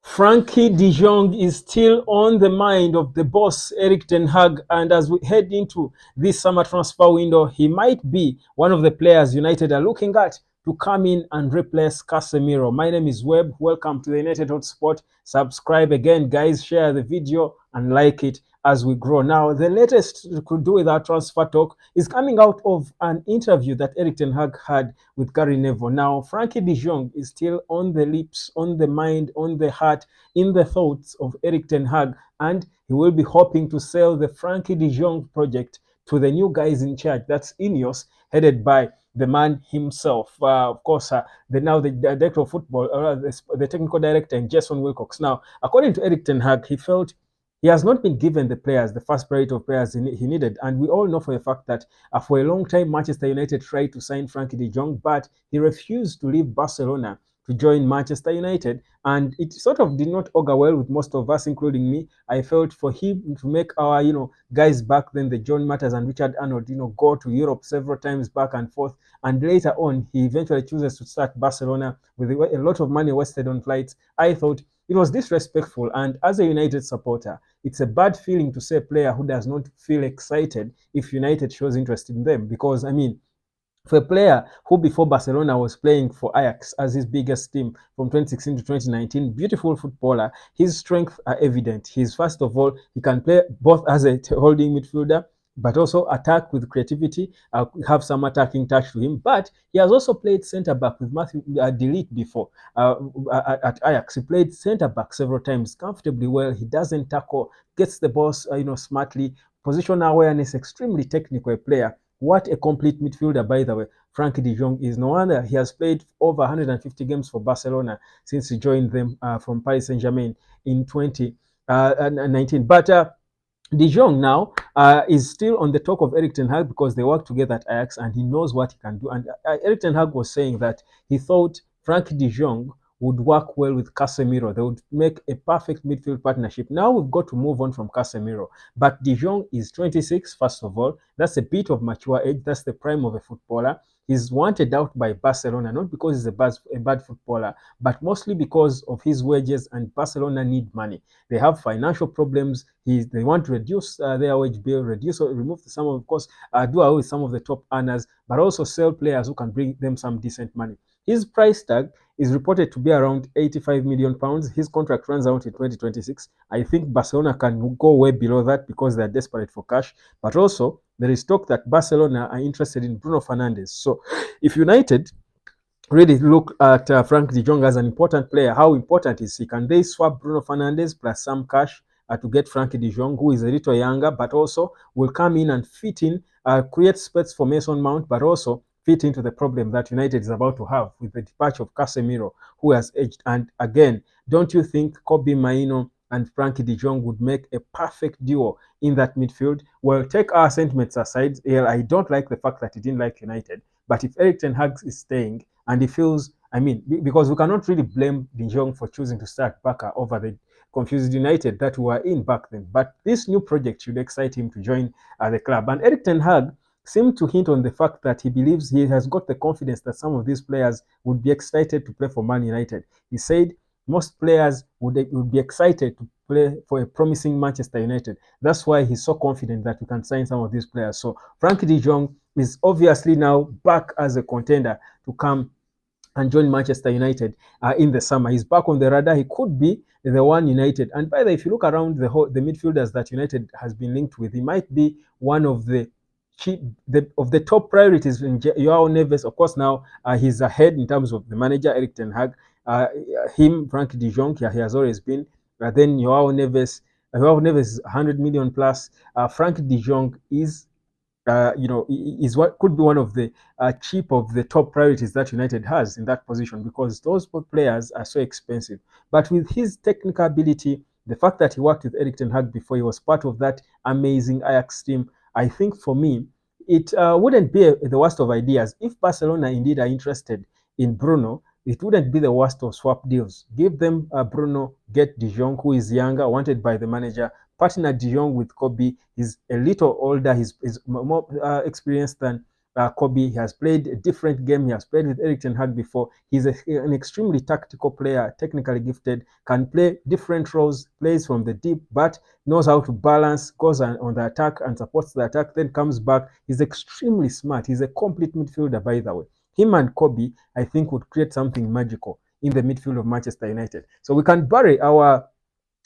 Frankie De Jong is still on the mind of the boss, Erik Ten Hag, and as we head into this summer transfer window, he might be one of the players United are looking at to come in and replace Casemiro. My name is Webb. Welcome to the United Hotspot. Subscribe again, guys. Share the video and like it as we grow. Now, the latest we could do with our transfer talk is coming out of an interview that Erik Ten Hag had with Gary Neville. Now, Frankie De Jong is still on the lips, on the mind, on the heart, in the thoughts of Erik Ten Hag, and he will be hoping to sell the Frankie De Jong project to the new guys in charge. That's INEOS, headed by the man himself. Of course, the director of football, the technical director, and Jason Wilcox. Now, according to Erik Ten Hag, he felt he has not been given the players, the first priority of players he needed. And we all know for a fact that for a long time, Manchester United tried to sign Frankie de Jong, but he refused to leave Barcelona to join Manchester United. And it sort of did not augur well with most of us, including me. I felt for him to make our, guys back then, the John Matters and Richard Arnold, go to Europe several times back and forth. And later on, he eventually chooses to start Barcelona with a lot of money wasted on flights. I thought it was disrespectful. And as a United supporter, it's a bad feeling to say a player who does not feel excited if United shows interest in them. Because, I mean, for a player who before Barcelona was playing for Ajax as his biggest team from 2016 to 2019, beautiful footballer, his strengths are evident. He's, first of all, he can play both as a holding midfielder, but also attack with creativity, have some attacking touch to him. But he has also played centre back with Matthew De Ligt before at Ajax. He played centre back several times comfortably well. He doesn't tackle, gets the ball, smartly. Position awareness, extremely technical player. What a complete midfielder, by the way. Frankie De Jong is. No wonder he has played over 150 games for Barcelona since he joined them from Paris Saint-Germain in 2019. But De Jong now is still on the talk of Erik Ten Hag because they work together at Ajax and he knows what he can do. And Erik Ten Hag was saying that he thought Frankie De Jong would work well with Casemiro. They would make a perfect midfield partnership. Now we've got to move on from Casemiro. But De Jong is 26, first of all. That's a bit of mature age. That's the prime of a footballer. He's wanted out by Barcelona, not because he's a bad footballer, but mostly because of his wages, and Barcelona need money. They have financial problems. They want to reduce their wage bill, remove some of course, do away with some of the top earners, but also sell players who can bring them some decent money. His price tag is reported to be around 85 million pounds. His contract runs out in 2026. I think Barcelona can go way below that because they're desperate for cash. But also, there is talk that Barcelona are interested in Bruno Fernandes. So, if United really look at Frank De Jong as an important player, how important is he? Can they swap Bruno Fernandes plus some cash to get Frankie De Jong, who is a little younger, but also will come in and fit in, create space for Mason Mount, but also fit into the problem that United is about to have with the departure of Casemiro, who has aged. And again, don't you think Kobbie, Mainoo, and Frankie De Jong would make a perfect duo in that midfield? Well, take our sentiments aside. I don't like the fact that he didn't like United, but if Erik Ten Hag is staying and he feels, because we cannot really blame De Jong for choosing to start Barca over the confused United that we were in back then. But this new project should excite him to join the club. And Erik Ten Hag seemed to hint on the fact that he believes he has got the confidence that some of these players would be excited to play for Man United. He said most players would be excited to play for a promising Manchester United. That's why he's so confident that we can sign some of these players. So Frankie De Jong is obviously now back as a contender to come and join Manchester United in the summer. He's back on the radar. He could be the one United. And by the way, if you look around the midfielders that United has been linked with, he might be one of the top priorities. In Joao Neves, of course, now he's ahead in terms of the manager, Erik Ten Hag. Frankie De Jong, he has always been. Then Joao Neves is 100 million plus. Frankie De Jong is is what could be one of the top priorities that United has in that position because those players are so expensive. But with his technical ability, the fact that he worked with Erik Ten Hag before, he was part of that amazing Ajax team. I think for me, it wouldn't be the worst of ideas. If Barcelona indeed are interested in Bruno, it wouldn't be the worst of swap deals. Give them Bruno, get De Jong, who is younger, wanted by the manager, partner De Jong with Kobbie. He's a little older. He's more experienced than Kobbie. He has played a different game. He has played with Erik Ten Hag before. He's an extremely tactical player, technically gifted, can play different roles, plays from the deep, but knows how to balance, goes on the attack and supports the attack, then comes back. He's extremely smart. He's a complete midfielder, by the way. Him and Kobbie, I think, would create something magical in the midfield of Manchester United. So we can bury our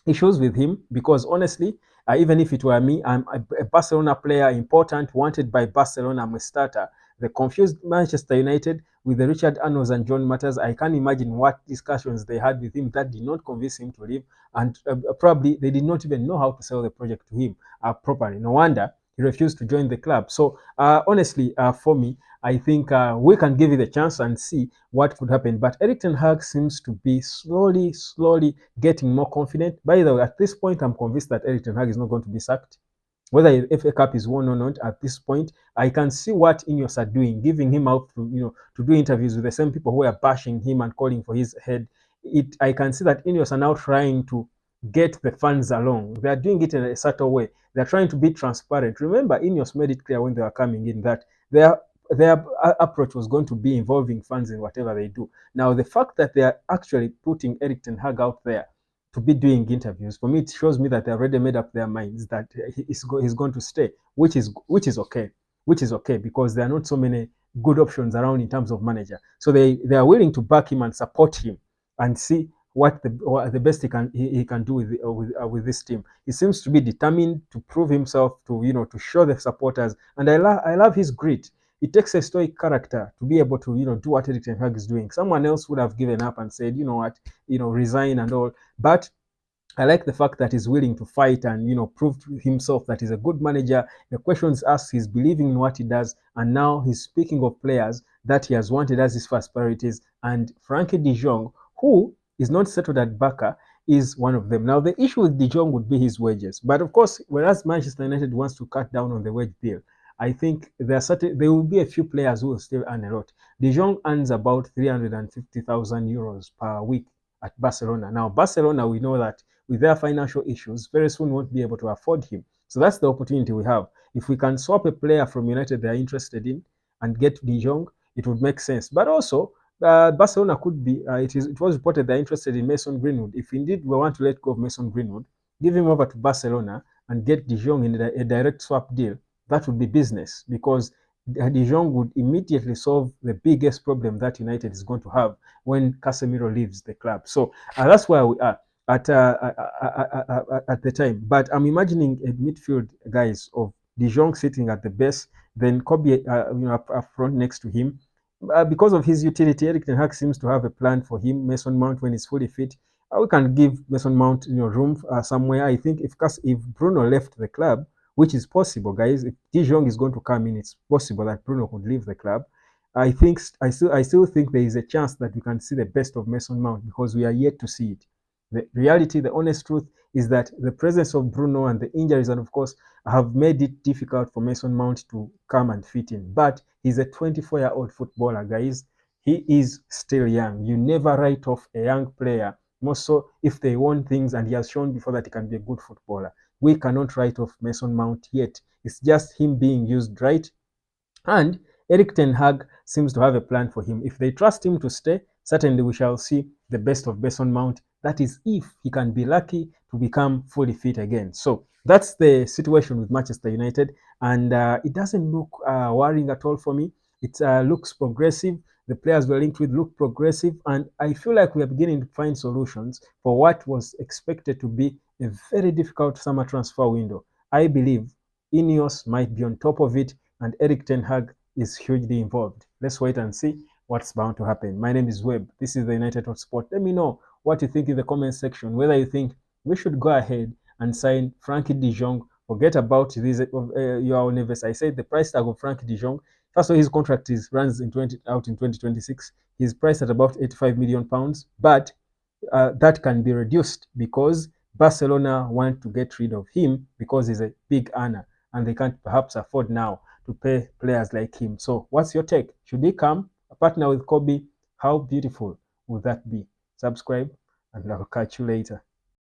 issues with him because honestly, even if it were me, I'm a Barcelona player, important, wanted by Barcelona, I'm a starter. The confused Manchester United with the Richard Arnold and John Matters, I can't imagine what discussions they had with him that did not convince him to leave, and probably they did not even know how to sell the project to him properly. No wonder he refused to join the club. So honestly, for me, I think we can give it a chance and see what could happen. But Erik Ten Hag seems to be slowly getting more confident. By the way, at this point, I'm convinced that Erik Ten Hag is not going to be sacked. Whether FA Cup is won or not, at this point, I can see what INEOS are doing, giving him out to do interviews with the same people who are bashing him and calling for his head. I can see that INEOS are now trying to get the fans along. They are doing it in a subtle way. They are trying to be transparent. Remember, INEOS made it clear when they were coming in that their approach was going to be involving fans in whatever they do. Now, the fact that they are actually putting Erik Ten Hag out there to be doing interviews, for me, it shows me that they already made up their minds that he's going to stay, which is okay, because there are not so many good options around in terms of manager. So they are willing to back him and support him and see what the best he can do with this team. He seems to be determined to prove himself, to show the supporters, and I love his grit. It takes a stoic character to be able to do what Erik Ten Hag is doing. Someone else would have given up and said, you know what, resign and all. But I like the fact that he's willing to fight and prove to himself that he's a good manager. The questions asked, he's believing in what he does, and now he's speaking of players that he has wanted as his first priorities. And Frankie De Jong, who is not settled at Barca, is one of them. Now the issue with De Jong would be his wages, but of course, whereas Manchester United wants to cut down on the wage bill, I think there will be a few players who will still earn a lot. De Jong earns about 350,000 euros per week at Barcelona. Now Barcelona, we know that with their financial issues, very soon won't be able to afford him. So that's the opportunity we have. If we can swap a player from United they are interested in and get De Jong, it would make sense. But also, Barcelona could be, it was reported they're interested in Mason Greenwood. If indeed we want to let go of Mason Greenwood, give him over to Barcelona and get De Jong in a direct swap deal, that would be business, because De Jong would immediately solve the biggest problem that United is going to have when Casemiro leaves the club. So that's where we are at the time. But I'm imagining a midfield, guys, of De Jong sitting at the base, then Kobbie up front next to him. Because of his utility, Erik Ten Hag seems to have a plan for him. Mason Mount, when he's fully fit, we can give Mason Mount room somewhere. I think if Bruno left the club, which is possible, guys, if De Jong is going to come in, it's possible that Bruno could leave the club. I still think there is a chance that we can see the best of Mason Mount, because we are yet to see it. The reality, the honest truth is that the presence of Bruno and the injuries, and of course, have made it difficult for Mason Mount to come and fit in. But he's a 24-year-old footballer, guys. He is still young. You never write off a young player, more so if they want things, and he has shown before that he can be a good footballer. We cannot write off Mason Mount yet. It's just him being used right. And Erik Ten Hag seems to have a plan for him. If they trust him to stay, certainly we shall see the best of Mason Mount. That is if he can be lucky to become fully fit again. So that's the situation with Manchester United, and it doesn't look worrying at all for me. It looks progressive. The players we're linked with look progressive, and I feel like we are beginning to find solutions for what was expected to be a very difficult summer transfer window. I believe INEOS might be on top of it, and Erik Ten Hag is hugely involved. Let's wait and see what's bound to happen. My name is Webb. This is the United Hot Sport. Let me know what you think in the comment section, whether you think we should go ahead and sign Frankie De Jong. Forget about this Joao Neves. I said the price tag of Frankie De Jong. First of all, his contract runs out in 2026. He's priced at about £85 million, but that can be reduced because Barcelona want to get rid of him because he's a big earner and they can't perhaps afford now to pay players like him. So what's your take? Should he come a partner with Kobbie? How beautiful would that be? Subscribe and I'll catch you later.